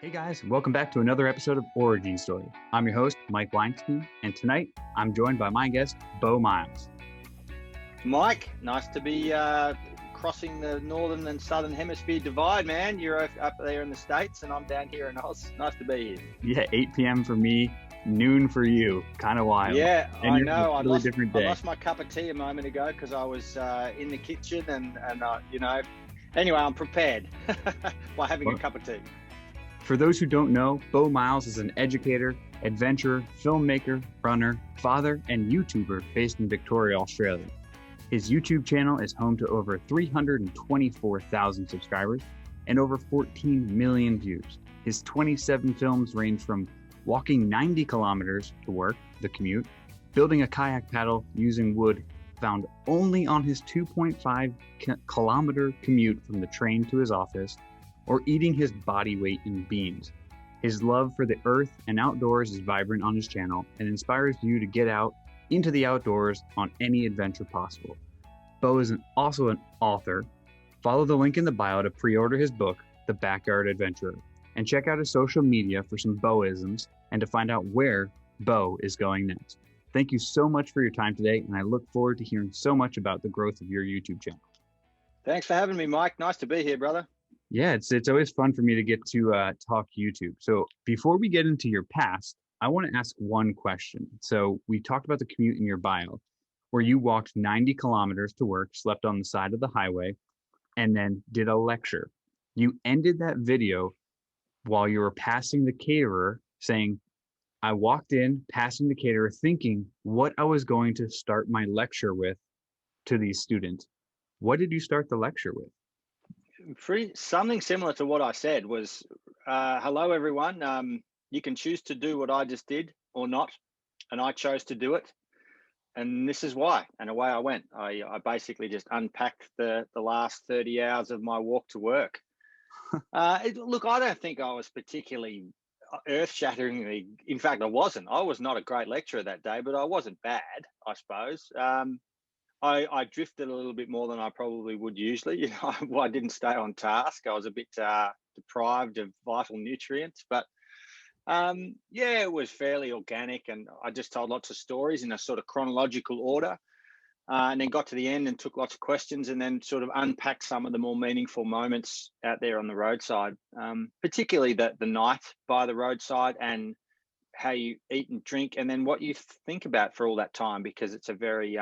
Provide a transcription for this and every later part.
Hey guys, welcome back to another episode of Origin Story. I'm your host, Mike Weinstein, and tonight I'm joined by my guest, Beau Miles. Mike, nice to be crossing the northern and southern hemisphere divide, man. You're up there in the States and I'm down here in Oz. Nice to be here. Yeah, 8 p.m. for me, noon for you. Kind of wild. Yeah, And I you're know. a totally different I day. lost my cup of tea a moment ago because I was in the kitchen and anyway, I'm prepared by having a cup of tea. For those who don't know, Beau Miles is an educator, adventurer, filmmaker, runner, father, and YouTuber based in Victoria, Australia. His YouTube channel is home to over 324,000 subscribers and over 14 million views. His 27 films range from walking 90 kilometers to work, the commute, building a kayak paddle using wood found only on his 2.5 kilometer commute from the train to his office, or eating his body weight in beans. His love for the earth and outdoors is vibrant on his channel and inspires you to get out into the outdoors on any adventure possible. Beau is also an author. Follow the link in the bio to pre-order his book, The Backyard Adventurer, and check out his social media for some Beauisms and to find out where Beau is going next. Thank you so much for your time today, and I look forward to hearing so much about the growth of your YouTube channel. Thanks for having me, Mike. Nice to be here, brother. Yeah, it's always fun for me to get to talk YouTube. So before we get into your past, I want to ask one question. So we talked about the commute in your bio, where you walked 90 kilometers to work, slept on the side of the highway, and then did a lecture. You ended that video while you were passing the caterer saying, I walked in, passing the caterer, thinking what I was going to start my lecture with to these students. What did you start the lecture with? Something similar to what I said was, hello, everyone. You can choose to do what I just did or not. And I chose to do it. And this is why. And away I went. I basically just unpacked the last 30 hours of my walk to work. Look, I don't think I was particularly earth-shatteringly. In fact, I wasn't. I was not a great lecturer that day, but I wasn't bad, I suppose. I drifted a little bit more than I probably would usually. You know, I didn't stay on task. I was a bit deprived of vital nutrients, but yeah, it was fairly organic, and I just told lots of stories in a sort of chronological order, and then got to the end and took lots of questions, and then sort of unpacked some of the more meaningful moments out there on the roadside, particularly the night by the roadside and how you eat and drink, and then what you think about for all that time, because it's a very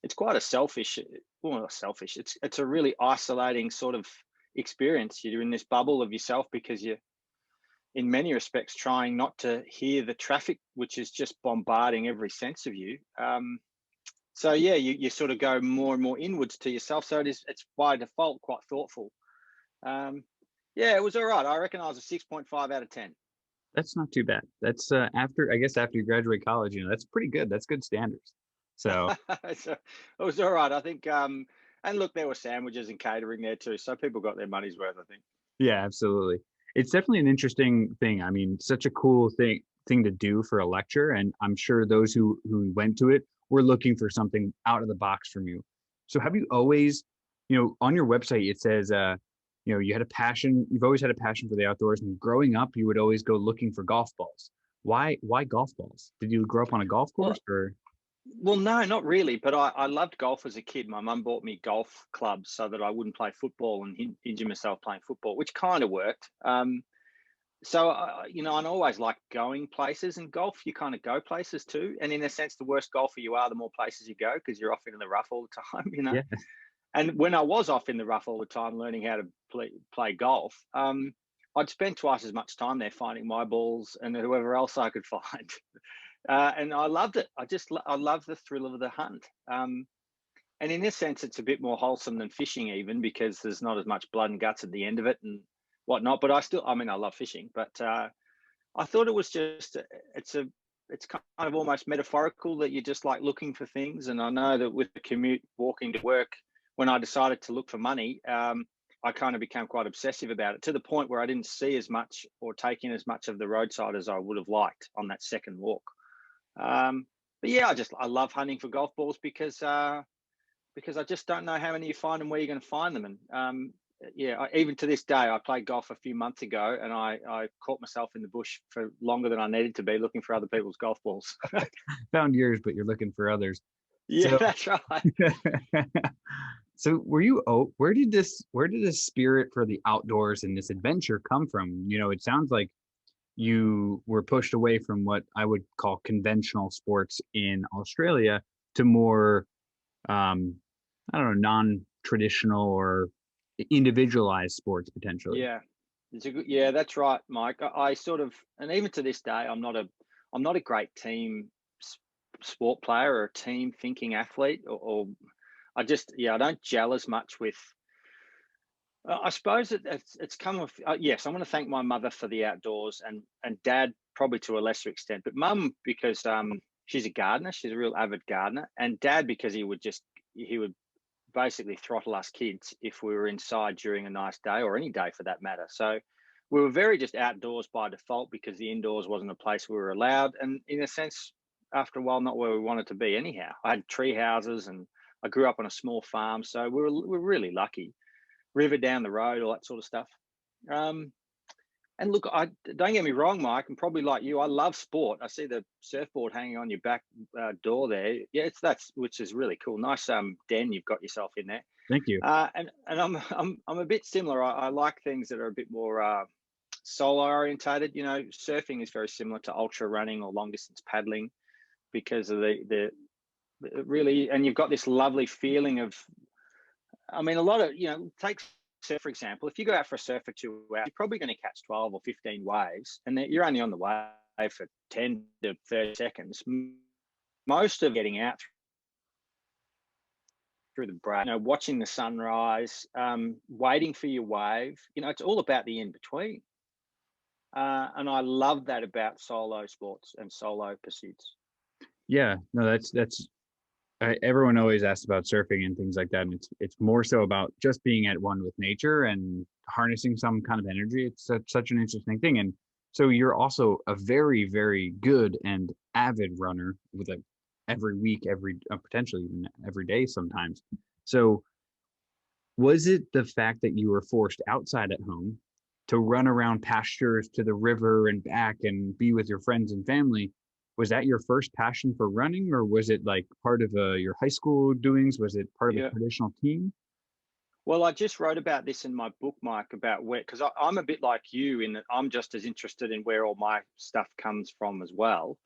it's quite a selfish, well, not selfish. It's a really isolating sort of experience. You're in this bubble of yourself because you're, in many respects, trying not to hear the traffic, which is just bombarding every sense of you. So yeah, you sort of go more and more inwards to yourself. So it's by default quite thoughtful. Yeah, it was all right. I reckon I was a 6.5 out of 10. That's not too bad. That's after you graduate college, that's pretty good. That's good standards. So So it was all right. I think, and look, there were sandwiches and catering there too. So people got their money's worth, I think. yeah, absolutely. It's definitely an interesting thing. I mean, such a cool thing to do for a lecture. And I'm sure those who went to it were looking for something out of the box from you. So have you always, on your website, it says, you've always had a passion for the outdoors, and growing up, you would always go looking for golf balls. Why golf balls? Did you grow up on a golf course or? Well, no, not really. But I loved golf as a kid. My mum bought me golf clubs so that I wouldn't play football and injure myself playing football, which kind of worked. So, I always liked going places, and golf, you kind of go places too. And in a sense, the worse golfer you are, the more places you go because you're off in the rough all the time, Yeah. And when I was off in the rough all the time learning how to play golf, I'd spend twice as much time there finding my balls and whoever else I could find. And I loved it. I love the thrill of the hunt. And in this sense, it's a bit more wholesome than fishing, even because there's not as much blood and guts at the end of it and whatnot. But I love fishing, but I thought it was just, it's kind of almost metaphorical that you're just like looking for things. And I know that with the commute, walking to work, when I decided to look for money, I kind of became quite obsessive about it, to the point where I didn't see as much or take in as much of the roadside as I would have liked on that second walk. But yeah, I love hunting for golf balls because I just don't know how many you find and where you're going to find them. And even to this day, I played golf a few months ago, and I caught myself in the bush for longer than I needed to be, looking for other people's golf balls. Found yours, but you're looking for others. Yeah, So, that's right. so where did this spirit for the outdoors and this adventure come from? You know, it sounds like you were pushed away from what I would call conventional sports in Australia to more, I don't know, non-traditional or individualized sports potentially. Yeah, yeah, that's right, Mike. I sort of, and even to this day, I'm not a great team sport player or a team thinking athlete, or I don't gel as much with. I suppose it's come with, yes, I want to thank my mother for the outdoors, and dad probably to a lesser extent, but mum because she's a gardener, she's a real avid gardener, and dad because he would basically throttle us kids if we were inside during a nice day, or any day for that matter. So we were very just outdoors by default, because the indoors wasn't a place we were allowed, and in a sense, after a while, not where we wanted to be anyhow. I had tree houses, and I grew up on a small farm, so we were really lucky. River down the road, all that sort of stuff. And look, I don't get me wrong, Mike. I'm probably like you. I love sport. I see the surfboard hanging on your back door there. Yeah, that's which is really cool. Nice den you've got yourself in there. Thank you. And I'm a bit similar. I like things that are a bit more solo orientated. You know, surfing is very similar to ultra running or long distance paddling, because of the really, and you've got this lovely feeling of. I mean, a lot of, take surf, for example. If you go out for a surf for 2 hours, you're probably going to catch 12 or 15 waves, and you're only on the wave for 10 to 30 seconds. Most of getting out through the break, watching the sunrise, waiting for your wave, it's all about the in-between. And I love that about solo sports and solo pursuits. Yeah, no, that's everyone always asks about surfing and things like that, and it's more so about just being at one with nature and harnessing some kind of energy. It's such an interesting thing. And so you're also a very, very good and avid runner with every week, potentially even every day sometimes. So was it the fact that you were forced outside at home to run around pastures to the river and back and be with your friends and family? Was that your first passion for running, or was it like part of your high school doings? Was it part of a traditional team? Well, I just wrote about this in my book, Mike, about where, because I'm a bit like you in that I'm just as interested in where all my stuff comes from as well,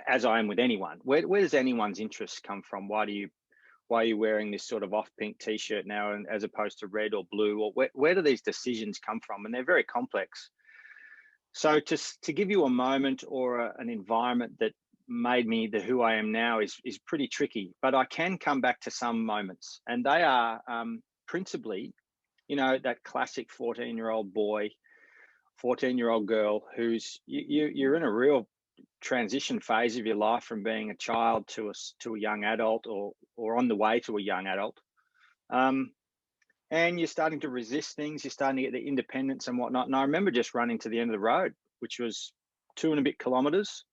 as I am with anyone. Where does anyone's interest come from? Why are you wearing this sort of off pink t-shirt now, and as opposed to red or blue? Or where do these decisions come from? And they're very complex. So to give you a moment or an environment that made me who I am now is pretty tricky, but I can come back to some moments, and they are principally, that classic 14-year-old boy, 14-year-old girl who's you're in a real transition phase of your life from being a child to a young adult, or on the way to a young adult. And you're starting to resist things. You're starting to get the independence and whatnot. And I remember just running to the end of the road, which was 2 and a bit kilometers.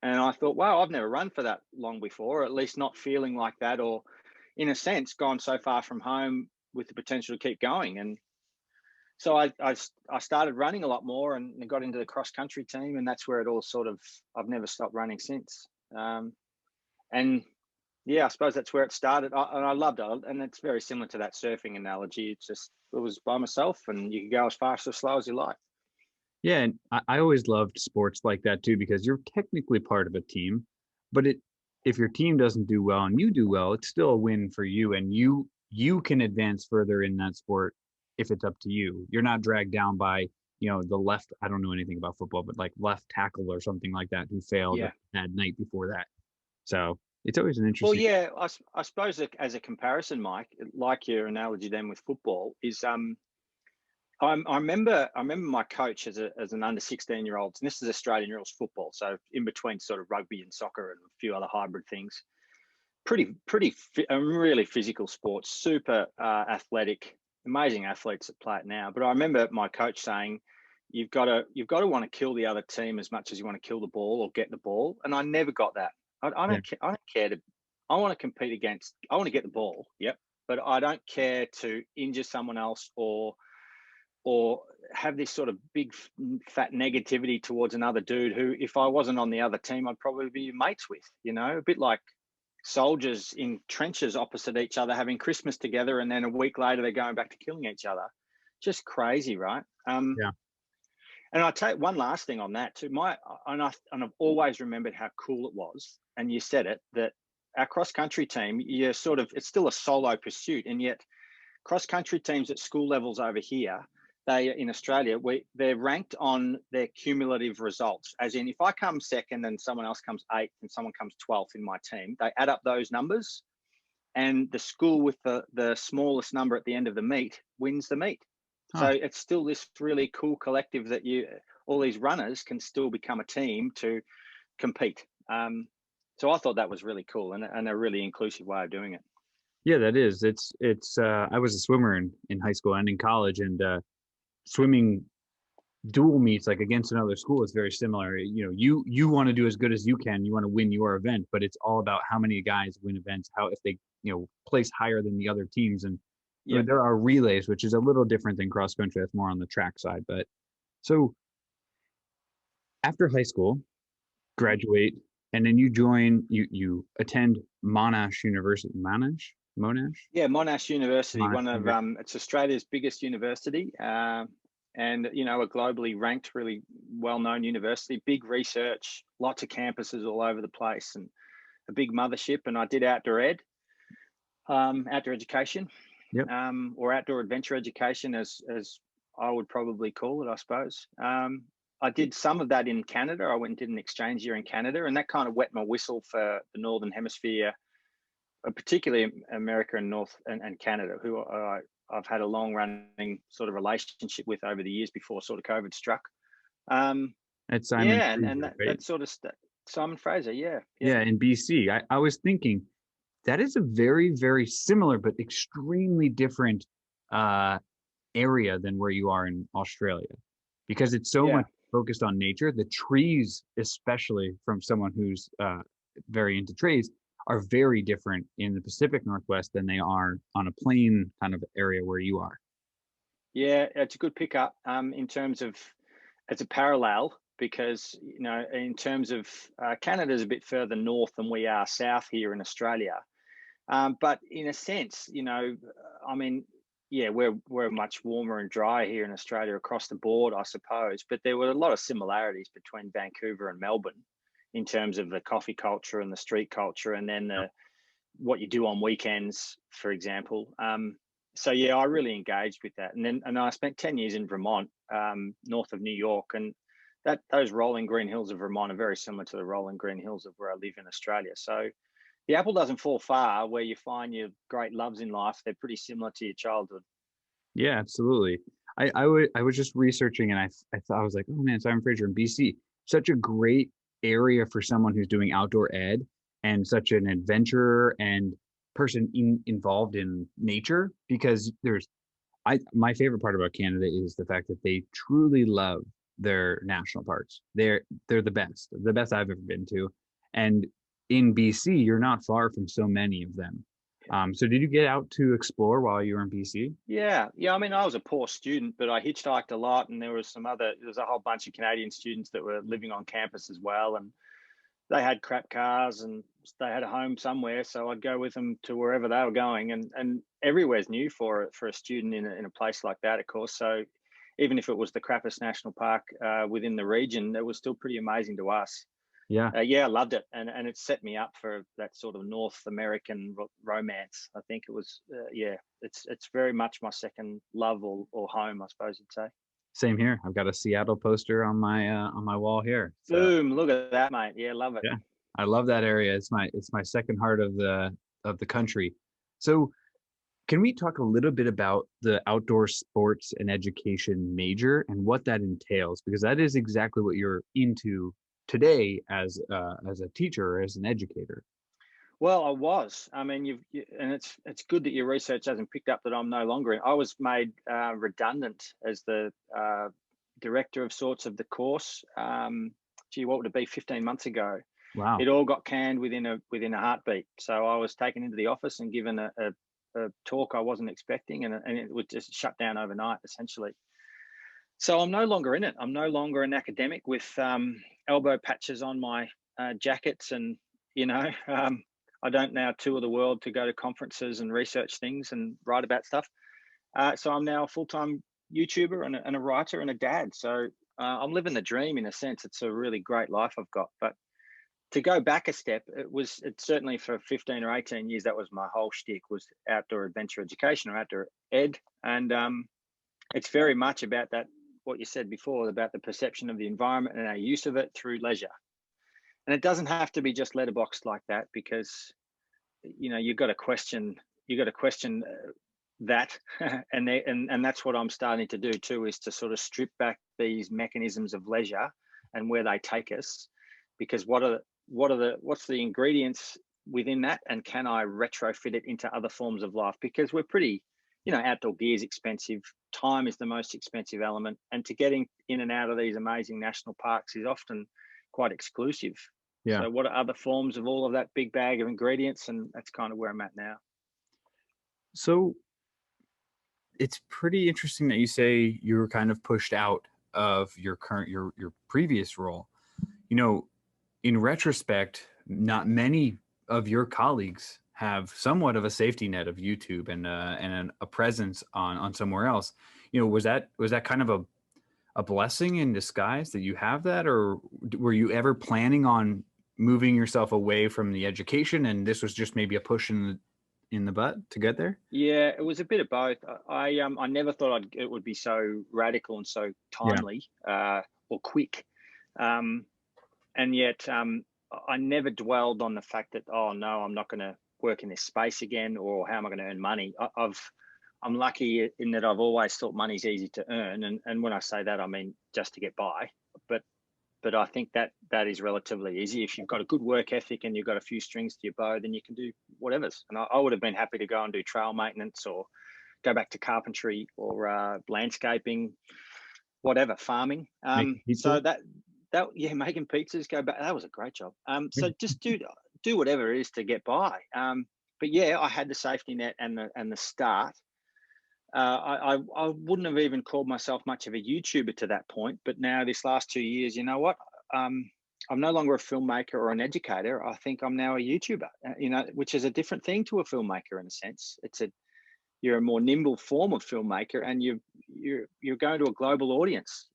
And I thought, wow, I've never run for that long before, or at least not feeling like that, or in a sense, gone so far from home with the potential to keep going. And so I started running a lot more, and got into the cross country team. And that's where it all sort of, I've never stopped running since. And yeah, I suppose that's where it started. And I loved it. And it's very similar to that surfing analogy. It was by myself, and you could go as fast or slow as you like. Yeah, and I always loved sports like that too, because you're technically part of a team, but if your team doesn't do well and you do well, it's still a win for you, and you can advance further in that sport if it's up to you. You're not dragged down by, the left, I don't know anything about football, but like left tackle or something like that who failed that night before that. So it's always an interesting. Well, yeah, I suppose as a comparison, Mike, like your analogy then with football is, I remember my coach as an under 16-year-old, and this is Australian rules football, so in between sort of rugby and soccer and a few other hybrid things. Really physical sports, super athletic, amazing athletes that play it now. But I remember my coach saying, you've got to want to kill the other team as much as you want to kill the ball or get the ball. And I never got that. I don't care I want to compete against. I want to get the ball. Yep. but I don't care to injure someone else or have this sort of big fat negativity towards another dude who, if I wasn't on the other team, I'd probably be mates with, a bit like soldiers in trenches opposite each other having Christmas together, and then a week later they're going back to killing each other. Just crazy, right? Yeah. And I take one last thing on that too. I've always remembered how cool it was, and you said it, that our cross country team, it's still a solo pursuit, and yet cross country teams at school levels over here, in Australia, they're ranked on their cumulative results. As in, if I come second and someone else comes 8th and someone comes 12th in my team, they add up those numbers, and the school with the smallest number at the end of the meet wins the meet. So it's still this really cool collective that all these runners can still become a team to compete. So I thought that was really cool and a really inclusive way of doing it. Yeah, that is. I was a swimmer in high school and in college, and swimming dual meets like against another school is very similar. You want to do as good as you can. You want to win your event, but it's all about how many guys win events, how if they place higher than the other teams. And there are relays, which is a little different than cross country. That's more on the track side. But so after high school, graduate, and then you attend Monash University. Monash? Yeah, Monash University, Monash it's Australia's biggest university, and a globally ranked, really well-known university. Big research, lots of campuses all over the place, and a big mothership. And I did outdoor education, Yep. Or outdoor adventure education, as I would probably call it, I suppose. I did some of that in Canada. I went and did an exchange year in Canada, and that kind of wet my whistle for the Northern Hemisphere, particularly America and Canada, who I've had a long running sort of relationship with over the years before sort of COVID struck. At Simon Fraser, and right? that sort of Simon Fraser, yeah. In BC. I was thinking that is a very, very similar but extremely different area than where you are in Australia, because it's so much focused on nature. The trees, especially from someone who's very into trees, are very different in the Pacific Northwest than they are on a plain kind of area where you are. Yeah, it's a good pickup in terms of it's a parallel, because in terms of Canada's a bit further north than we are south here in Australia, but in a sense, I mean, we're much warmer and drier here in Australia across the board, I suppose. But there were a lot of similarities between Vancouver and Melbourne in terms of the coffee culture and the street culture, and then what you do on weekends, for example. So I really engaged with that, and I spent 10 years in Vermont, north of New York, and those rolling green hills of Vermont are very similar to the rolling green hills of where I live in Australia. So the apple doesn't fall far. Where you find your great loves in life, they're pretty similar to your childhood. Yeah, absolutely. I was just researching, and I thought, I was like, oh man, Simon Fraser in BC, such a great area for someone who's doing outdoor ed and such an adventurer and person involved in nature, because my favorite part about Canada is the fact that they truly love their national parks. They're the best I've ever been to. And in BC, you're not far from so many of them. So did you get out to explore while you were in BC? Yeah. I mean, I was a poor student, but I hitchhiked a lot, and there was a whole bunch of Canadian students that were living on campus as well, and they had crap cars and they had a home somewhere. So I'd go with them to wherever they were going, and everywhere's new for a student in a place like that, of course. So even if it was the crappiest national park within the region, it was still pretty amazing to us. Yeah. I loved it, and it set me up for that sort of North American romance. I think it was, it's very much my second love or home, I suppose you'd say. Same here. I've got a Seattle poster on my wall here. So, boom! Look at that, mate. Yeah, love it. Yeah, I love that area. It's my second heart of the country. So, can we talk a little bit about the outdoor sports and education major and what that entails? Because that is exactly what you're into today as a teacher or as an educator. Well, I was. I mean, and it's good that your research hasn't picked up that I'm no longer in. I was made redundant as the director of sorts of the course. What would it be? 15 months ago. Wow. It all got canned within a heartbeat. So I was taken into the office and given a a talk I wasn't expecting, and it would just shut down overnight, essentially. So I'm no longer in it. I'm no longer an academic with elbow patches on my jackets, and I don't now tour the world to go to conferences and research things and write about stuff. So I'm now a full-time YouTuber and a writer and a dad. So I'm living the dream in a sense. It's a really great life I've got. But to go back a step, it's certainly for 15 or 18 years, that was my whole shtick, was outdoor adventure education or outdoor ed. And it's very much about that, what you said before, about the perception of the environment and our use of it through leisure. And it doesn't have to be just letterboxed like that, because you've got to question that and that's what I'm starting to do too, is to sort of strip back these mechanisms of leisure and where they take us, because what's the ingredients within that, and can I retrofit it into other forms of life? Because we're pretty, outdoor gear is expensive, time is the most expensive element, and to getting in and out of these amazing national parks is often quite exclusive. Yeah. So what are other forms of all of that big bag of ingredients? And that's kind of where I'm at now. So it's pretty interesting that you say you were kind of pushed out of your previous role. In retrospect, not many of your colleagues have somewhat of a safety net of YouTube and a presence on somewhere else. Was that kind of a blessing in disguise that you have that, or were you ever planning on moving yourself away from the education, and this was just maybe a push in the butt to get there? Yeah, it was a bit of both. I never thought it would be so radical and so timely or quick, and yet I never dwelled on the fact that, oh no, I'm not going to work in this space again, or how am I going to earn money? I'm lucky in that I've always thought money's easy to earn, and when I say that, I mean just to get by. But I think that is relatively easy. If you've got a good work ethic and you've got a few strings to your bow, then you can do whatever's. And I would have been happy to go and do trail maintenance, or go back to carpentry, or landscaping, whatever, farming. So that making pizzas, go back. That was a great job. So just do whatever it is to get by. But yeah, I had the safety net and the start. I wouldn't have even called myself much of a YouTuber to that point, but now this last 2 years, you know what? I'm no longer a filmmaker or an educator. I think I'm now a YouTuber, which is a different thing to a filmmaker in a sense. You're a more nimble form of filmmaker, and you're going to a global audience.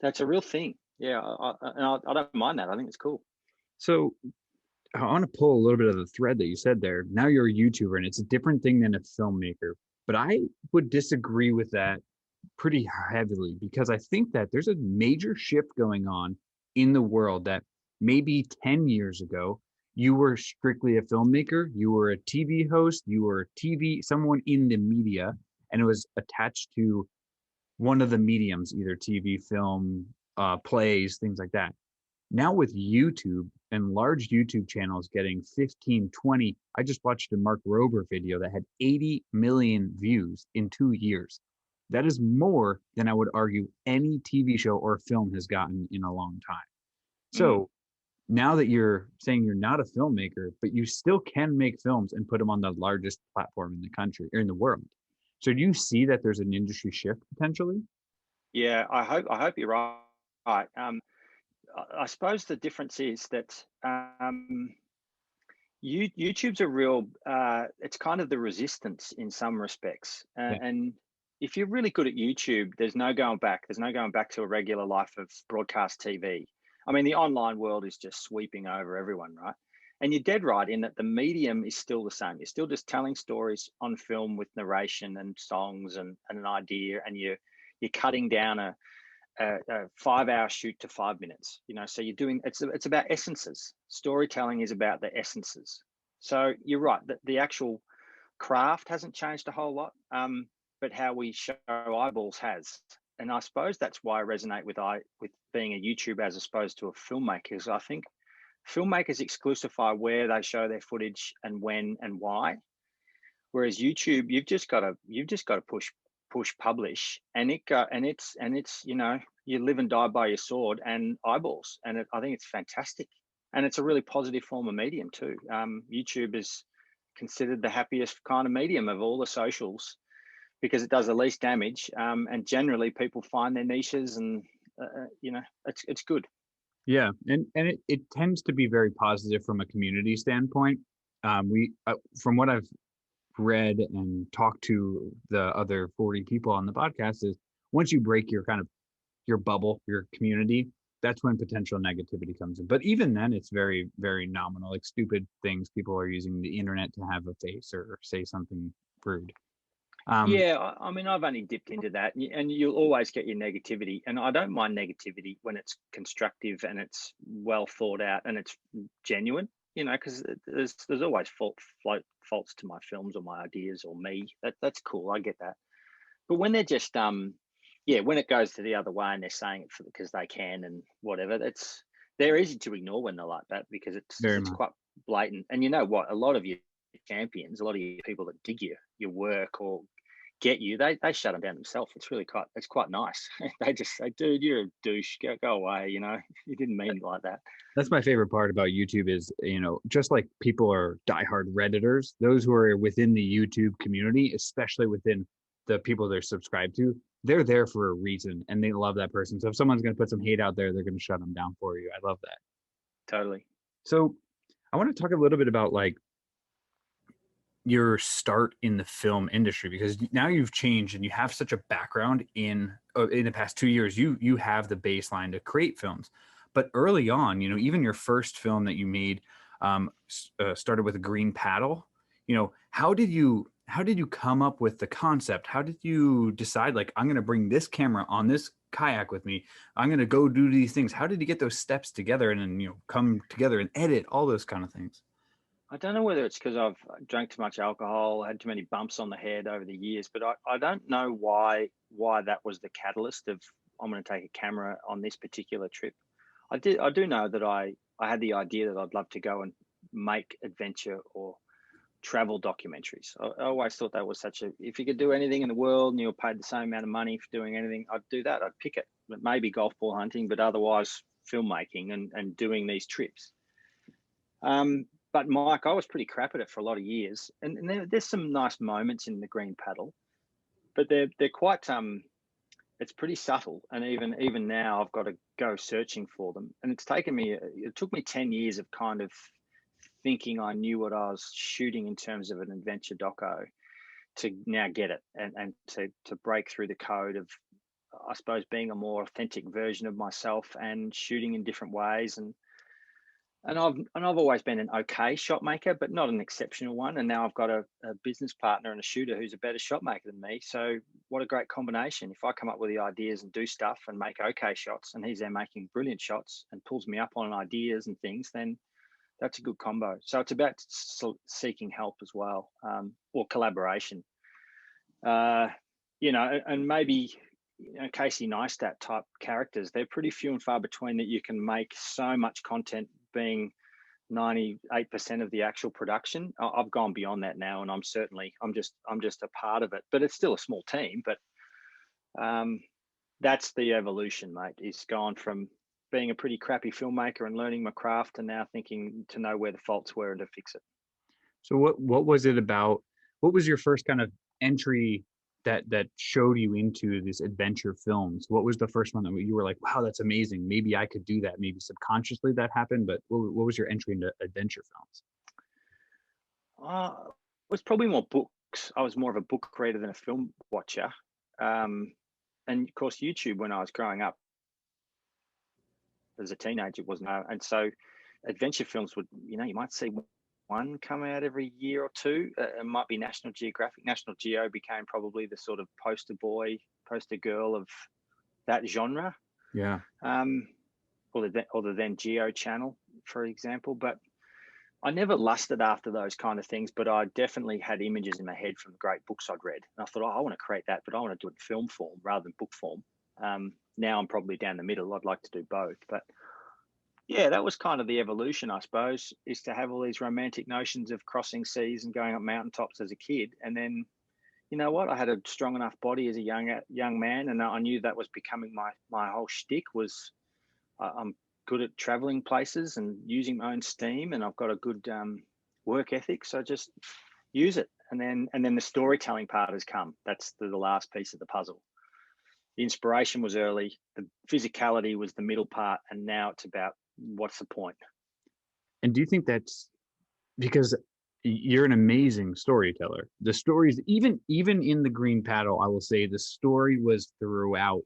That's a real thing. Yeah, I don't mind that. I think it's cool. So I want to pull a little bit of the thread that you said there. Now you're a YouTuber, and it's a different thing than a filmmaker. But I would disagree with that pretty heavily, because I think that there's a major shift going on in the world, that maybe 10 years ago, you were strictly a filmmaker, you were a TV host, you were someone in the media, and it was attached to one of the mediums, either TV, film, plays, things like that. Now with YouTube and large YouTube channels getting 15, 20, I just watched a Mark Rober video that had 80 million views in 2 years. That is more than I would argue any TV show or film has gotten in a long time. So now that you're saying you're not a filmmaker, but you still can make films and put them on the largest platform in the country or in the world. So do you see that there's an industry shift potentially? Yeah, I hope you're right. I suppose the difference is that YouTube's a real, it's kind of the resistance in some respects. And if you're really good at YouTube, there's no going back. There's no going back to a regular life of broadcast TV. I mean, the online world is just sweeping over everyone, right? And you're dead right in that the medium is still the same. You're still just telling stories on film with narration and songs and an idea, and you're cutting down a 5-hour shoot to 5 minutes. So you're doing it's about essences. Storytelling is about the essences. So you're right that the actual craft hasn't changed a whole lot, but how we show eyeballs has. And I suppose that's why I resonate with being a YouTuber as opposed to a filmmaker, because I think filmmakers exclusify where they show their footage and when and why, whereas YouTube, you've just got to push publish, and it's you live and die by your sword and eyeballs, and I think it's fantastic, and it's a really positive form of medium too. YouTube is considered the happiest kind of medium of all the socials because it does the least damage. And generally people find their niches and, it's good. Yeah, and it tends to be very positive from a community standpoint. We from what I've read and talked to the other 40 people on the podcast is once you break your kind of your bubble, your community, that's when potential negativity comes in. But even then, it's very, very nominal. Like stupid things, people are using the internet to have a face or say something rude. Yeah, I mean, I've only dipped into that, and you'll always get your negativity. And I don't mind negativity when it's constructive and it's well thought out and it's genuine, because there's always faults to my films or my ideas or me. That's cool. I get that. But when they're just when it goes to the other way and they're saying it because they can and whatever, they're easy to ignore when they're like that because Very it's much. quite blatant. And you know what? A lot of your champions, a lot of your people that dig your work or get you, they shut them down themselves. It's quite nice. They just say, dude, you're a douche, go away, you didn't mean it like that. That's my favorite part about YouTube is, just like people are diehard Redditors, those who are within the YouTube community, especially within the people they're subscribed to, they're there for a reason and they love that person. So if someone's going to put some hate out there, they're going to shut them down for you. I love that. Totally. So I want to talk a little bit about like your start in the film industry, because now you've changed and you have such a background in the past 2 years, you have the baseline to create films. But early on, even your first film that you made started with a green paddle. How did you come up with the concept? How did you decide, like, I'm going to bring this camera on this kayak with me, I'm going to go do these things? How did you get those steps together and then come together and edit all those kind of things? I don't know whether it's because I've drank too much alcohol, had too many bumps on the head over the years, but I don't know why that was the catalyst of I'm going to take a camera on this particular trip. I do know that I had the idea that I'd love to go and make adventure or travel documentaries. I always thought that was if you could do anything in the world and you were paid the same amount of money for doing anything, I'd do that. I'd pick it. Maybe golf ball hunting, but otherwise filmmaking and doing these trips. But Mike, I was pretty crap at it for a lot of years, and there's some nice moments in the green paddle, but they're quite it's pretty subtle, and even now I've got to go searching for them, and it took me 10 years of kind of thinking I knew what I was shooting in terms of an adventure doco to now get it and to break through the code of, I suppose, being a more authentic version of myself and shooting in different ways. And I've always been an okay shot maker, but not an exceptional one. And now I've got a business partner and a shooter who's a better shot maker than me. So what a great combination. If I come up with the ideas and do stuff and make okay shots, and he's there making brilliant shots and pulls me up on ideas and things, then that's a good combo. So it's about seeking help as well, or collaboration. And maybe Casey Neistat type characters, they're pretty few and far between that you can make so much content being 98% of the actual production. I've gone beyond that now, and I'm just a part of it, but it's still a small team. But that's the evolution, mate. It's gone from being a pretty crappy filmmaker and learning my craft and now thinking to know where the faults were and to fix it. So what was it about? What was your first kind of entry that showed you into these adventure films? What was the first one that you were like, wow, that's amazing, maybe I could do that? Maybe subconsciously that happened, but what was your entry into adventure films? It was probably more books. I was more of a book reader than a film watcher. And of course, YouTube, when I was growing up as a teenager, wasn't. And so adventure films would, you might see one come out every year or two. It might be National Geographic. National Geo became probably the sort of poster girl of that genre. Yeah. Or the then Geo channel, for example. But I never lusted after those kind of things, but I definitely had images in my head from the great books I'd read. And I thought, I want to create that, but I want to do it in film form rather than book form. Now I'm probably down the middle. I'd like to do both. But yeah, that was kind of the evolution, I suppose, is to have all these romantic notions of crossing seas and going up mountaintops as a kid. And then, you know what? I had a strong enough body as a young man, and I knew that was becoming my whole shtick. Was I'm good at traveling places and using my own steam, and I've got a good work ethic. So just use it. And then the storytelling part has come. That's the last piece of the puzzle. The inspiration was early, the physicality was the middle part, and now it's about what's the point. And do you think that's because you're an amazing storyteller? The stories, even in the green paddle, I will say the story was throughout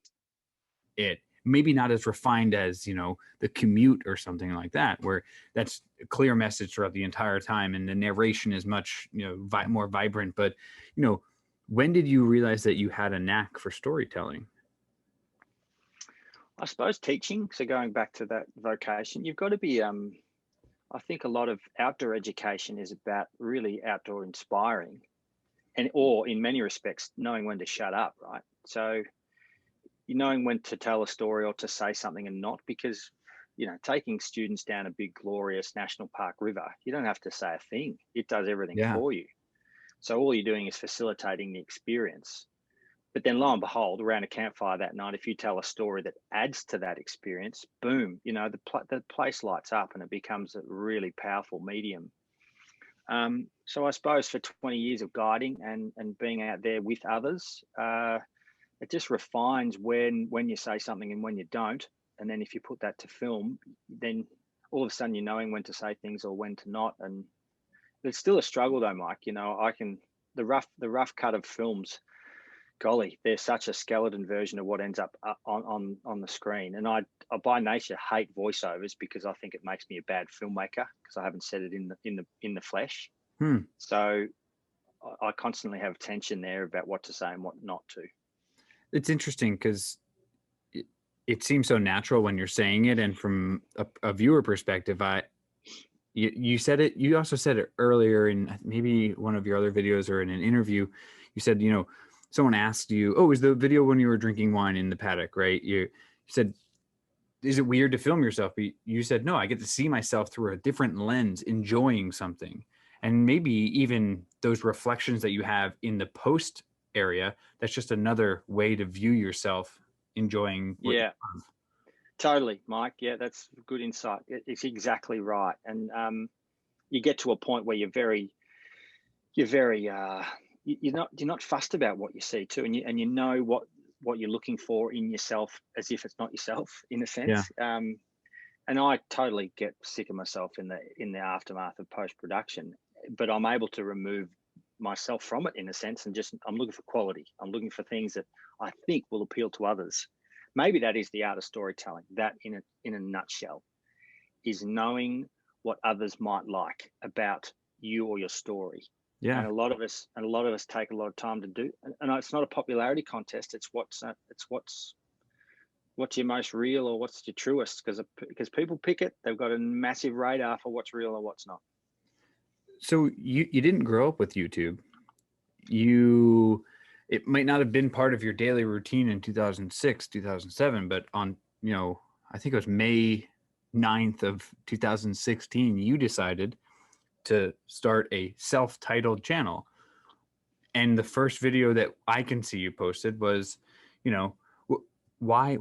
it. Maybe not as refined as, the commute or something like that, where that's a clear message throughout the entire time, and the narration is much, more vibrant. But, when did you realize that you had a knack for storytelling? I suppose teaching. So going back to that vocation, you've got to be. I think a lot of outdoor education is about really outdoor inspiring, or in many respects, knowing when to shut up. Right. So knowing when to tell a story or to say something and not, because taking students down a big glorious national park river, you don't have to say a thing. It does everything for you. So all you're doing is facilitating the experience. But then lo and behold, around a campfire that night, if you tell a story that adds to that experience, boom, the place lights up and it becomes a really powerful medium. So I suppose for 20 years of guiding and being out there with others, it just refines when you say something and when you don't. And then if you put that to film, then all of a sudden you're knowing when to say things or when to not. And it's still a struggle though, Mike. The rough cut of films, golly, they're such a skeleton version of what ends up on the screen. And I by nature hate voiceovers because I think it makes me a bad filmmaker because I haven't said it in the flesh. So I constantly have tension there about what to say and what not to. It's interesting because it seems so natural when you're saying it, and from a viewer perspective, you said it. You also said it earlier in maybe one of your other videos or in an interview. You said, someone asked you, "Oh, is the video when you were drinking wine in the paddock?" Right? You said, "Is it weird to film yourself?" But you said, "No, I get to see myself through a different lens, enjoying something." And maybe even those reflections that you have in the post area, that's just another way to view yourself enjoying what you love. Totally, Mike. Yeah, that's good insight. It's exactly right. And you get to a point where you're not fussed about what you see too, and you know what you're looking for in yourself as if it's not yourself in a sense. And I totally get sick of myself in the aftermath of post-production, but I'm able to remove myself from it in a sense, and just I'm looking for quality. I'm looking for things that I think will appeal to others. Maybe that is the art of storytelling. That in a nutshell is knowing what others might like about you or your story. Yeah. And a lot of us take a lot of time to do. And it's not a popularity contest. It's what's your most real or what's your truest, because people pick it. They've got a massive radar for what's real or what's not. So you didn't grow up with YouTube. It might not have been part of your daily routine in 2006, 2007, but on, I think it was May 9th of 2016, you decided to start a self-titled channel. And the first video that I can see you posted was, why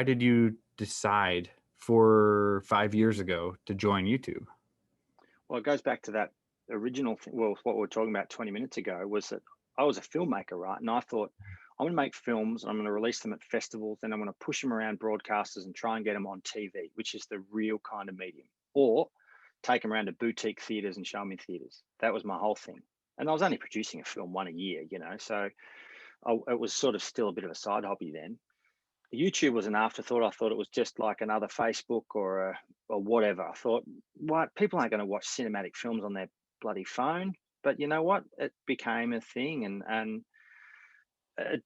did you decide 4 or 5 years ago to join YouTube? Well, it goes back to that original thing. Well, what we were talking about 20 minutes ago was that I was a filmmaker, right? And I thought, I'm going to make films. I'm going to release them at festivals. Then I'm going to push them around broadcasters and try and get them on TV, which is the real kind of medium. Or take them around to boutique theaters and show them in theaters. That was my whole thing. And I was only producing a film one a year, so it was sort of still a bit of a side hobby then. YouTube was an afterthought. I thought it was just like another Facebook or whatever. I thought, what? People aren't going to watch cinematic films on their bloody phone. But you know what? It became a thing. And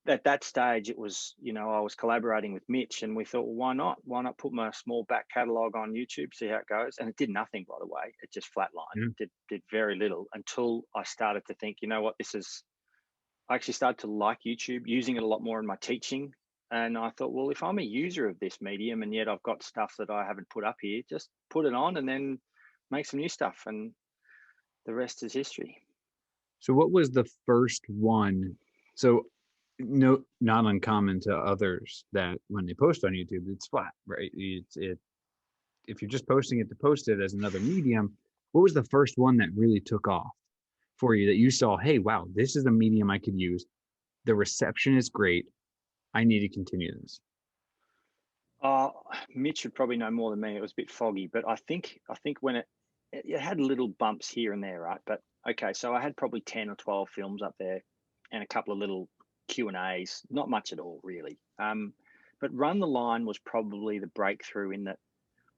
at that stage, it was, I was collaborating with Mitch, and we thought, well, why not? Why not put my small back catalogue on YouTube, see how it goes? And it did nothing, by the way. It just flatlined. It did very little until I started to think, you know what, I actually started to like YouTube, using it a lot more in my teaching. And I thought, well, if I'm a user of this medium and yet I've got stuff that I haven't put up here, just put it on and then make some new stuff. And the rest is history. So what was the first one? So not uncommon to others that when they post on YouTube, it's flat, right? If you're just posting it to post it as another medium, what was the first one that really took off for you that you saw, hey, wow, this is a medium I could use. The reception is great. I need to continue this. Uh, Mitch would probably know more than me. It was a bit foggy, but I think when it had little bumps here and there, right? But okay, so I had probably 10 or 12 films up there and a couple of little Q&As, not much at all really. But Run the Line was probably the breakthrough in that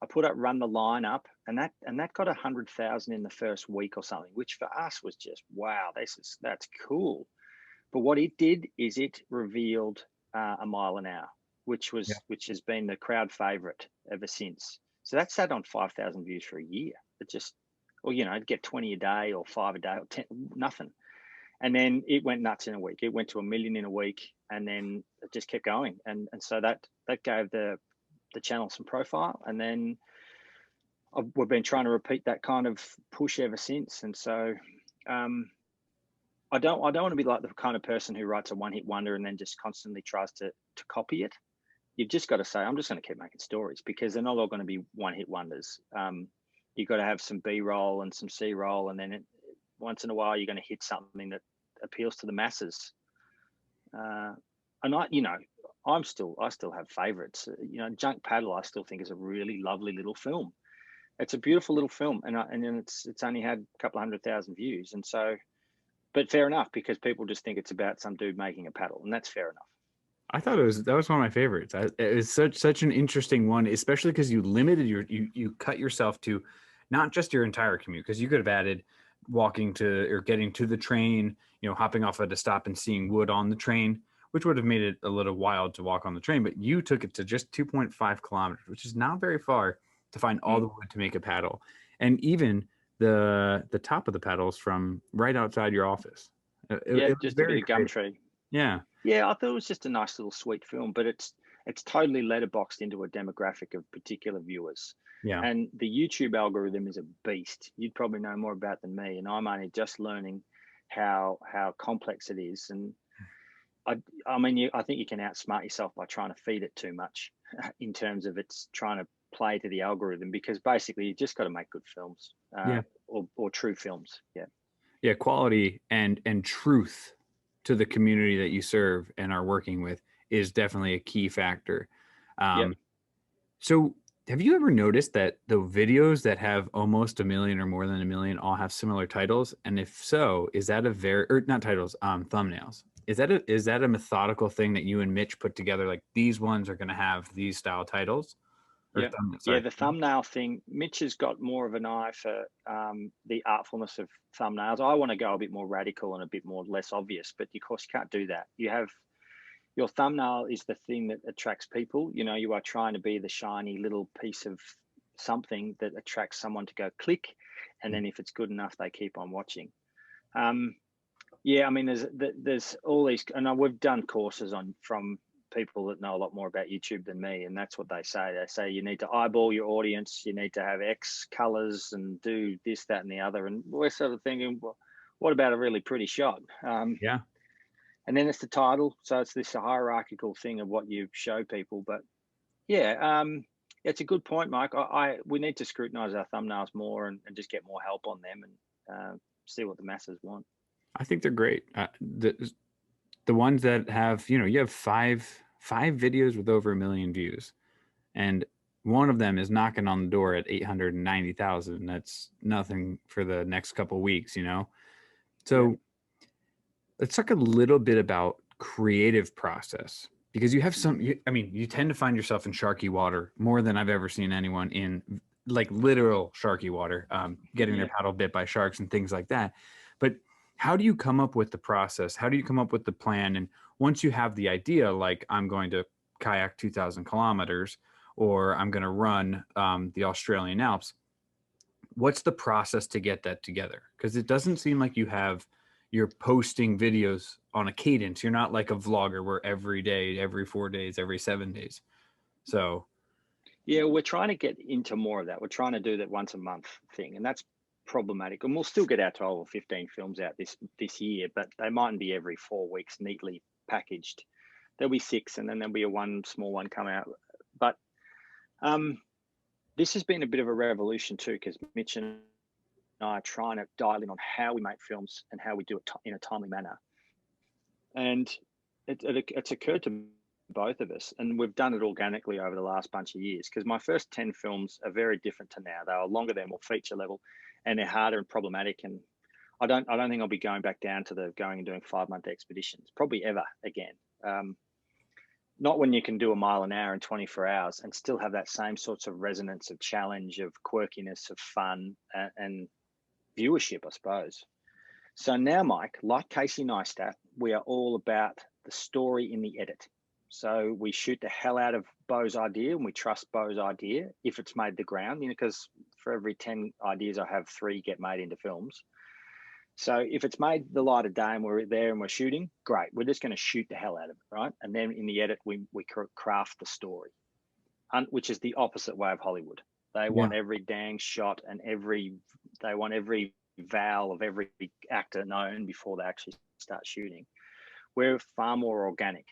I put up Run the Line up, and that got 100,000 in the first week or something, which for us was just wow, that's cool. But what it did is it revealed a mile an hour, which has been the crowd favorite ever since. So that sat on 5,000 views for a year. It just, or it'd get 20 a day or 5 a day or 10, nothing. And then it went nuts in a week. It went to 1 million in a week, and then it just kept going. And so that gave the channel some profile. And then we've been trying to repeat that kind of push ever since. And so I don't want to be like the kind of person who writes a one-hit wonder and then just constantly tries to copy it. You've just got to say, I'm just going to keep making stories, because they're not all going to be one-hit wonders. You've got to have some B-roll and some C-roll, and then once in a while you're going to hit something that appeals to the masses. And I still have favorites. Junk Paddle I still think is a really lovely little film. It's a beautiful little film, and then it's only had a couple of 100,000 views, and so. But fair enough, because people just think it's about some dude making a paddle, and that's fair enough. I thought that was one of my favorites. It was such an interesting one, especially because you limited you cut yourself to not just your entire commute, because you could have added walking to or getting to the train, hopping off at a stop and seeing wood on the train, which would have made it a little wild to walk on the train. But you took it to just 2.5 kilometers, which is not very far, to find all the wood to make a paddle, and even the top of the paddles from right outside your office. It was just a very bit of gum tree. Yeah. Yeah, I thought it was just a nice little sweet film, but it's totally letterboxed into a demographic of particular viewers. Yeah. And the YouTube algorithm is a beast. You'd probably know more about than me, and I'm only just learning how complex it is. And I mean, I think you can outsmart yourself by trying to feed it too much in terms of it's trying to play to the algorithm, because basically you just got to make good films, or true films. Yeah, quality and truth to the community that you serve and are working with is definitely a key factor. So have you ever noticed that the videos that have almost 1 million or more than 1 million all have similar titles? And if so, is that or not titles, thumbnails? Is that a methodical thing that you and Mitch put together? Like, these ones are going to have these style titles? The thumbnail thing. Mitch has got more of an eye for the artfulness of thumbnails. I want to go a bit more radical and a bit more less obvious, but of course you can't do that. You have your thumbnail is the thing that attracts people. You are trying to be the shiny little piece of something that attracts someone to go click, and then if it's good enough, they keep on watching. I mean, there's all these, and we've done courses from people that know a lot more about YouTube than me, and that's what they say. They say you need to eyeball your audience, you need to have X colors and do this, that, and the other. And we're sort of thinking, well, what about a really pretty shot? And then it's the title, so it's this hierarchical thing of what you show people. But it's a good point, Mike. We need to scrutinize our thumbnails more and just get more help on them and see what the masses want. I think they're great. The ones that have, you have five videos with over 1 million views, and one of them is knocking on the door at 890,000. That's nothing for the next couple of weeks, So let's talk a little bit about creative process, because you have you tend to find yourself in sharky water more than I've ever seen anyone in, like literal sharky water, getting their paddle bit by sharks and things like that. But how do you come up with the process? How do you come up with the plan? And once you have the idea, like, I'm going to kayak 2,000 kilometers, or I'm going to run the Australian Alps, what's the process to get that together? Because it doesn't seem like you're posting videos on a cadence. You're not like a vlogger where every day, every 4 days, every 7 days. So yeah, we're trying to get into more of that. We're trying to do that once a month thing, and that's problematic. And we'll still get our 12 or 15 films out this year, but they mightn't be every 4 weeks neatly packaged. There'll be 6, and then there'll be one small one come out. But this has been a bit of a revolution too, because Mitch and I are trying to dial in on how we make films and how we do it in a timely manner. And it's occurred to both of us, and we've done it organically over the last bunch of years, because my first 10 films are very different to now. They are longer, they're more feature level, and they're harder and problematic. And I don't think I'll be going back down to the going and doing 5-month expeditions, probably ever again. Not when you can do a mile an hour in 24 hours and still have that same sorts of resonance of challenge, of quirkiness, of fun, and viewership, I suppose. So now, Mike, like Casey Neistat, we are all about the story in the edit. So we shoot the hell out of Beau's idea, and we trust Beau's idea if it's made the ground, because for every 10 ideas I have, 3 get made into films. So if it's made the light of day and we're there and we're shooting, great. We're just going to shoot the hell out of it, right? And then in the edit, we craft the story, which is the opposite way of Hollywood. They want every dang shot and they want every vowel of every actor known before they actually start shooting. We're far more organic.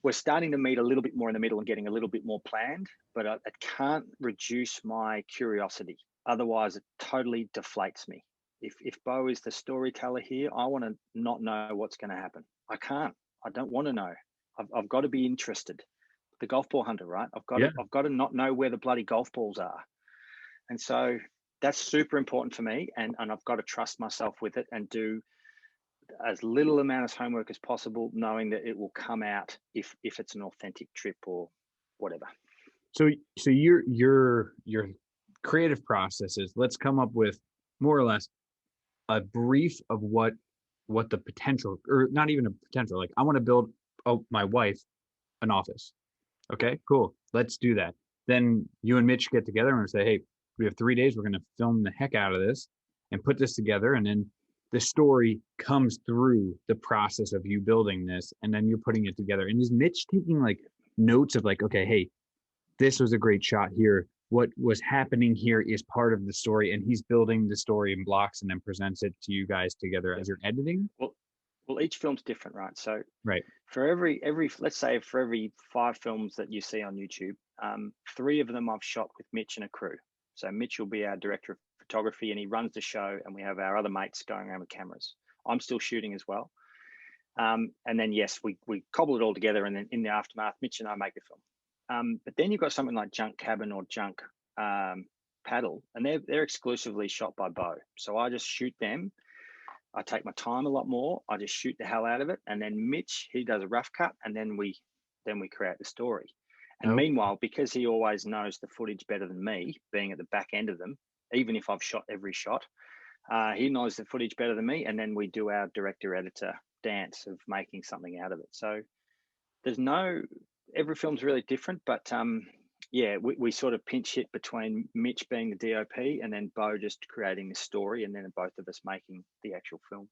We're starting to meet a little bit more in the middle and getting a little bit more planned, but it can't reduce my curiosity. Otherwise, it totally deflates me. If Beau is the storyteller here, I want to not know what's going to happen. I can't. I don't want to know. I've got to be interested. The golf ball hunter, right? I've got to not know where the bloody golf balls are. And so that's super important for me. And I've got to trust myself with it and do as little amount of homework as possible, knowing that it will come out if it's an authentic trip or whatever. So your creative process is, let's come up with more or less a brief of what the potential, or not even a potential, like I want to build my wife an office. Okay, cool. Let's do that. Then you and Mitch get together and say, hey, we have 3 days. We're going to film the heck out of this and put this together. And then the story comes through the process of you building this, and then you're putting it together. And is Mitch taking like notes of like, okay, hey, this was a great shot here. What was happening here is part of the story, and he's building the story in blocks and then presents it to you guys together as you're editing? Well, each film's different, right? So right. For every let's say for every 5 films that you see on YouTube, 3 of them I've shot with Mitch and a crew. So Mitch will be our director of photography, and he runs the show, and we have our other mates going around with cameras. I'm still shooting as well. And then, yes, we cobble it all together, and then in the aftermath, Mitch and I make the film. But then you've got something like Junk Cabin or Junk Paddle, and they're exclusively shot by Beau. So I just shoot them. I take my time a lot more. I just shoot the hell out of it. And then Mitch, he does a rough cut, and then we create the story. And meanwhile, because he always knows the footage better than me, being at the back end of them, even if I've shot every shot, he knows the footage better than me. And then we do our director-editor dance of making something out of it. So every film's really different, but we sort of pinch hit between Mitch being the DOP and then Beau just creating the story, and then both of us making the actual film.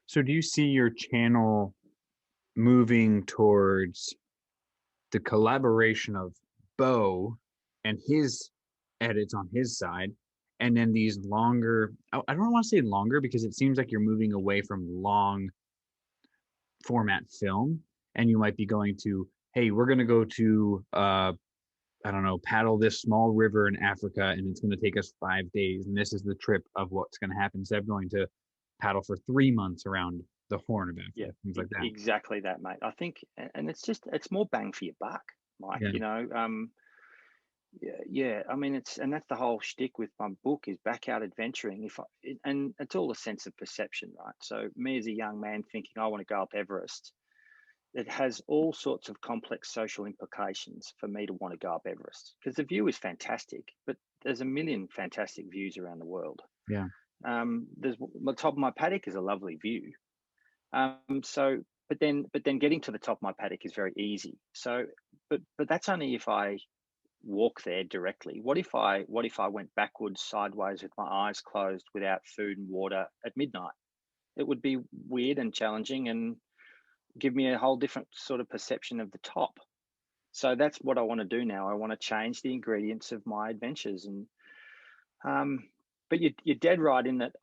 So do you see your channel moving towards the collaboration of Beau and his edits on his side, and then these longer, I don't want to say longer, because it seems like you're moving away from long format film, and you might be going to, hey, we're going to go to I don't know, paddle this small river in Africa, and it's going to take us 5 days, and this is the trip of what's going to happen, instead of going to paddle for 3 months around the Horn of Africa, things like that. Exactly that, mate. I think, and it's more bang for your buck, Mike. I mean, and that's the whole shtick with my book, is backyard adventuring. And it's all a sense of perception, right? So me as a young man thinking I want to go up Everest, it has all sorts of complex social implications for me to want to go up Everest, because the view is fantastic, but there's a million fantastic views around the world. Yeah. There's the top of my paddock is a lovely view. But then getting to the top of my paddock is very easy. So, but that's only if I walk there directly. What if I went backwards, sideways, with my eyes closed, without food and water at midnight? It would be weird and challenging, and give me a whole different sort of perception of the top. So that's what I want to do now. I want to change the ingredients of my adventures. And but you're dead right in that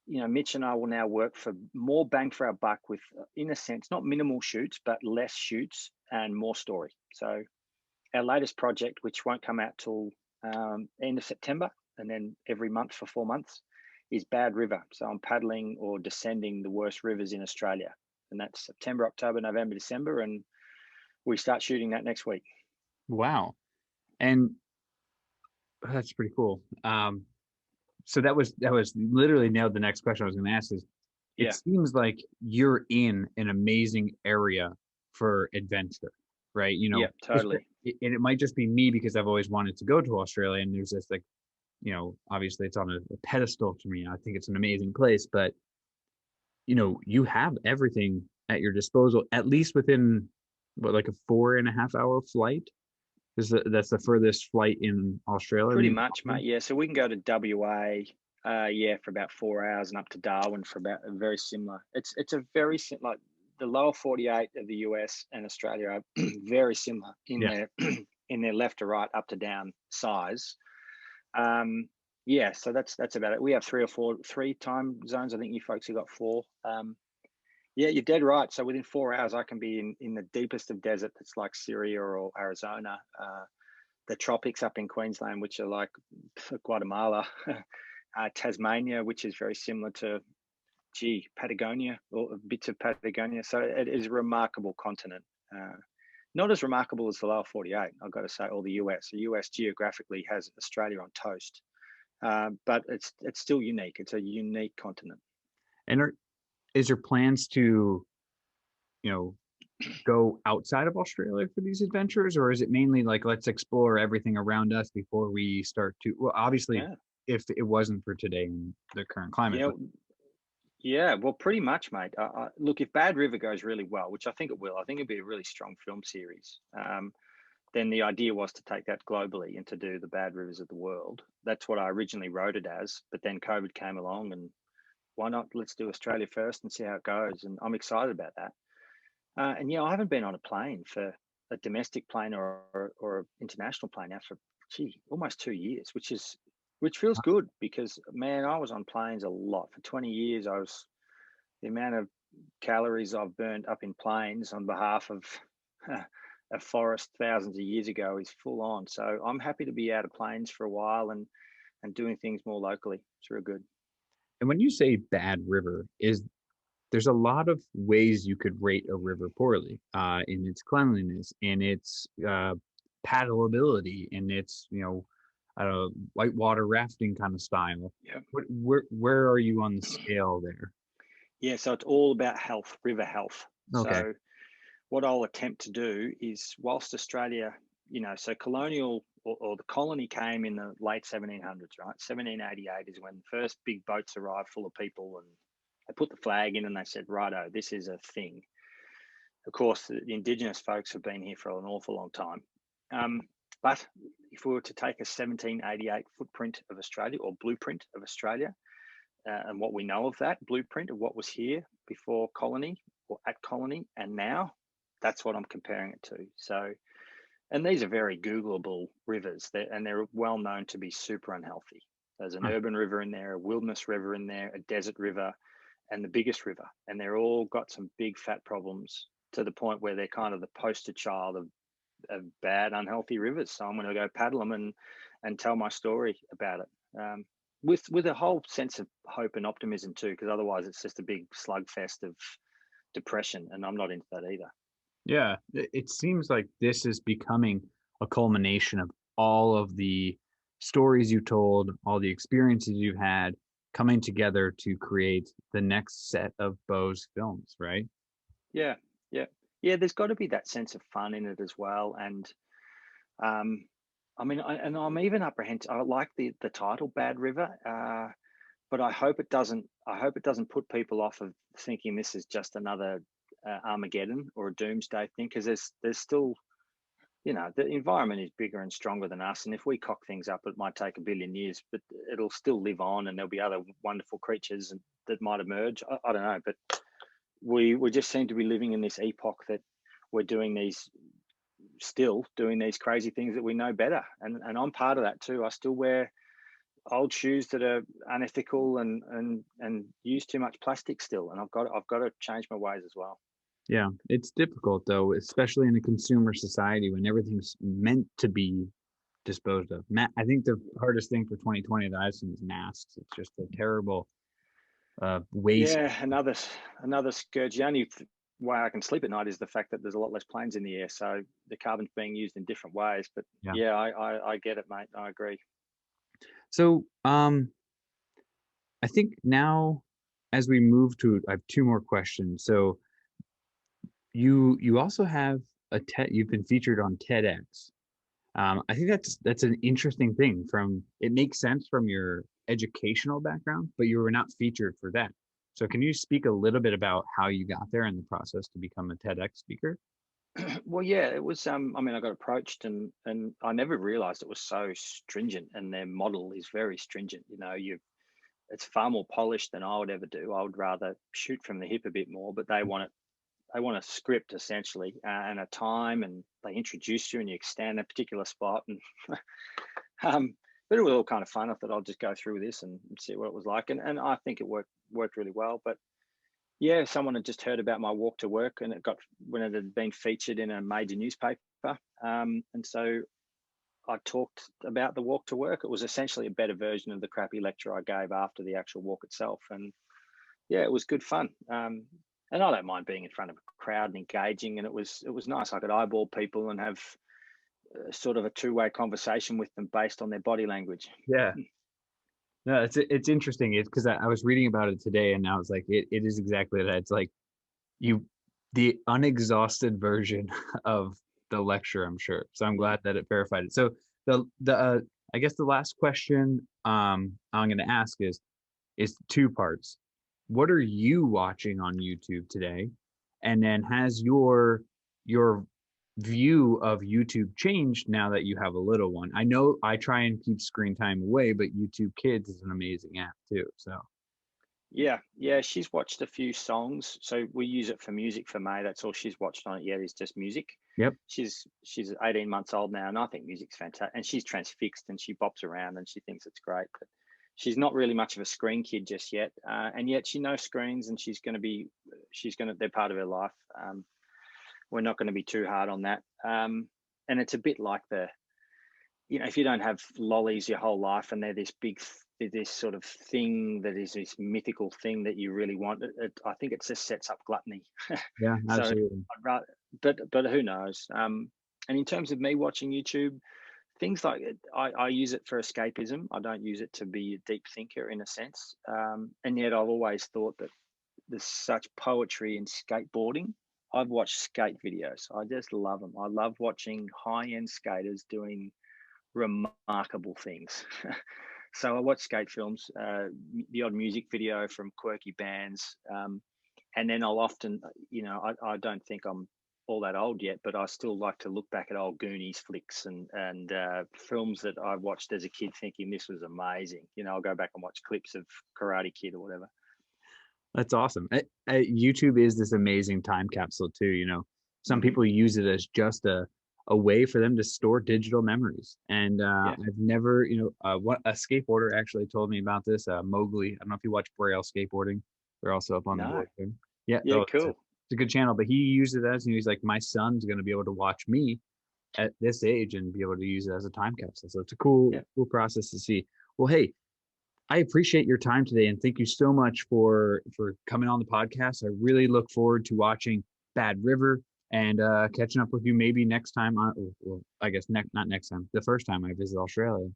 Mitch and I will now work for more bang for our buck with, in a sense, not minimal shoots, but less shoots and more story. So our latest project, which won't come out till end of September, and then every month for 4 months is Bad River. So I'm paddling or descending the worst rivers in Australia, and that's September, October, November, December, and we start shooting that next week. Wow. And that's pretty cool. So that was literally nailed the next question I was going to ask is, it seems like you're in an amazing area for adventure, right? You know, yeah, totally. And it might just be me because I've always wanted to go to Australia, and there's this like, you know, obviously it's on a pedestal to me. I think it's an amazing place, but you know, you have everything at your disposal, at least within what, like a 4.5 hour flight. That's the furthest flight in Australia. Pretty much, mate. Yeah, so we can go to WA, for about 4 hours, and up to Darwin for about a very similar. It's a very similar. Like the lower 48 of the US and Australia are very similar in their in their left to right, up to down size. So that's about it. We have three time zones. I think you folks have got 4. Yeah, you're dead right. So within 4 hours, I can be in the deepest of desert that's like Syria or Arizona, the tropics up in Queensland, which are like Guatemala, Tasmania, which is very similar to, Patagonia or bits of Patagonia. So it is a remarkable continent. Not as remarkable as the lower 48, I've got to say, or the US. The US geographically has Australia on toast, but it's still unique. It's a unique continent. And is there plans to, you know, go outside of Australia for these adventures, or is it mainly like, let's explore everything around us before we start to, well, obviously, if it wasn't for today and the current climate. Yeah, well, pretty much, mate. Look, if Bad River goes really well, which I think it will, I think it'd be a really strong film series. Then the idea was to take that globally and to do the Bad Rivers of the world. That's what I originally wrote it as, but then COVID came along, and why not? Let's do Australia first and see how it goes. And I'm excited about that. And I haven't been on a plane, for a domestic plane or international plane now for almost 2 years, which feels good, because man, I was on planes a lot for 20 years. The amount of calories I've burned up in planes on behalf of a forest thousands of years ago is full on. So I'm happy to be out of planes for a while and doing things more locally. It's real good. And when you say Bad River, there's a lot of ways you could rate a river poorly, in its cleanliness, in its paddleability, in its, whitewater rafting kind of style. Yeah. Where are you on the scale there? Yeah, so it's all about health, river health. Okay. So what I'll attempt to do is, whilst Australia, so colonial or the colony came in the late 1700s, right? 1788 is when the first big boats arrived full of people, and they put the flag in and they said, righto, this is a thing. Of course, the indigenous folks have been here for an awful long time. But if we were to take a 1788 footprint of Australia, or blueprint of Australia, and what we know of that blueprint of what was here before colony or at colony and now, that's what I'm comparing it to. So, and these are very Googleable rivers, and they're well known to be super unhealthy. There's an urban river in there, a wilderness river in there, a desert river, and the biggest river. And they're all got some big fat problems, to the point where they're kind of the poster child of bad, unhealthy rivers. So I'm going to go paddle them and tell my story about it. With a whole sense of hope and optimism too, because otherwise it's just a big slugfest of depression, and I'm not into that either. Yeah, it seems like this is becoming a culmination of all of the stories you told, all the experiences you've had, coming together to create the next set of Beau's films, right? Yeah. There's got to be that sense of fun in it as well, and I'm even apprehensive. I like the title Bad River, but I hope it doesn't put people off of thinking this is just another Armageddon or a doomsday thing, because there's still, the environment is bigger and stronger than us, and if we cock things up, it might take 1 billion years, but it'll still live on, and there'll be other wonderful creatures that might emerge. I don't know, but we just seem to be living in this epoch that we're still doing these crazy things that we know better, and I'm part of that too. I still wear old shoes that are unethical and use too much plastic still, and I've got to change my ways as well. Yeah, it's difficult though, especially in a consumer society when everything's meant to be disposed of. I think the hardest thing for 2020 that I've seen is masks. It's just a terrible waste. Yeah, another scourge. The only way I can sleep at night is the fact that there's a lot less planes in the air, so the carbon's being used in different ways. But Yeah. yeah, I get it, mate. I agree. So I think now as we move to, I have two more questions. So you also have you've been featured on TEDx. I think that's an interesting thing. It makes sense from your educational background, but you were not featured for that. So can you speak a little bit about how you got there in the process to become a TEDx speaker? Well, yeah, it was. I mean, I got approached, and I never realised it was so stringent, and their model is very stringent. You know, it's far more polished than I would ever do. I would rather shoot from the hip a bit more, but they want a script essentially, and a time, and they introduce you and you stand in a particular spot, and but it was all kind of fun. I thought I'll just go through this and see what it was like, and I think it worked really well. But yeah, someone had just heard about my walk to work, and when it had been featured in a major newspaper, and so I talked about the walk to work. It was essentially a better version of the crappy lecture I gave after the actual walk itself, and yeah, it was good fun. And I don't mind being in front of a crowd and engaging, and it was nice. I could eyeball people and have sort of a two-way conversation with them based on their body language. Yeah. No, it's interesting. It's because I was reading about it today, and I was like, it is exactly that. It's like the unexhausted version of the lecture, I'm sure. So I'm glad that it verified it. So the I guess the last question I'm going to ask is two parts. What are you watching on YouTube today? And then has your view of YouTube changed now that you have a little one? I know I try and keep screen time away, but YouTube Kids is an amazing app too. So Yeah, she's watched a few songs. So we use it for music for May. That's all she's watched on it yet is just music. yep. She's 18 months old now, and I think music's fantastic. And she's transfixed, and she bops around, and she thinks it's great. But she's not really much of a screen kid just yet, and yet she knows screens, and they're part of her life. We're not going to be too hard on that. And it's a bit like if you don't have lollies your whole life, and they're this sort of thing that is this mythical thing that you really want, I think it just sets up gluttony. Yeah, So absolutely. I'd rather, but who knows? And in terms of me watching YouTube, things like I use it for escapism. I don't use it to be a deep thinker in a sense. And yet I've always thought that there's such poetry in skateboarding. I've watched skate videos. I just love them. I love watching high-end skaters doing remarkable things. So I watch skate films, the odd music video from quirky bands, and then I'll often, I don't think I'm all that old yet, but I still like to look back at old Goonies flicks and films that I watched as a kid, thinking this was amazing. I'll go back and watch clips of Karate Kid or whatever. That's awesome. YouTube is this amazing time capsule too. Some people use it as just a way for them to store digital memories. And I've never, what a skateboarder actually told me about this. Mowgli. I don't know if you watch Braille skateboarding. They're also up on the board too. Yeah. Yeah, cool. It's a good channel, but he used it as, he's like, my son's going to be able to watch me at this age and be able to use it as a time capsule. So it's a cool process to see. Well, hey, I appreciate your time today, and thank you so much for coming on the podcast. I really look forward to watching Bad River and catching up with you maybe next time. I guess not next time. The first time I visit Australia.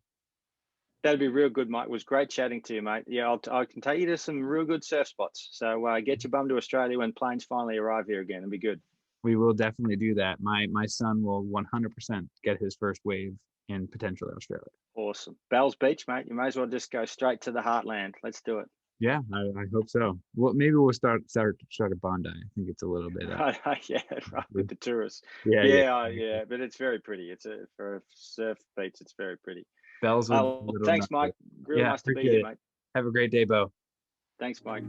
That'd be real good, Mike. It was great chatting to you, mate. Yeah, I can take you to some real good surf spots. So get your bum to Australia when planes finally arrive here again. It'll be good. We will definitely do that. My son will 100% get his first wave in potentially Australia. Awesome. Bells Beach, mate. You may as well just go straight to the heartland. Let's do it. Yeah, I hope so. Well, maybe we'll start at Bondi. I think it's a little bit. Yeah, right, with the tourists. Yeah. But it's very pretty. For a surf beach, it's very pretty. Bells. Thanks, Mike. Really nice to be here, mate. Have a great day, Beau. Thanks, Mike.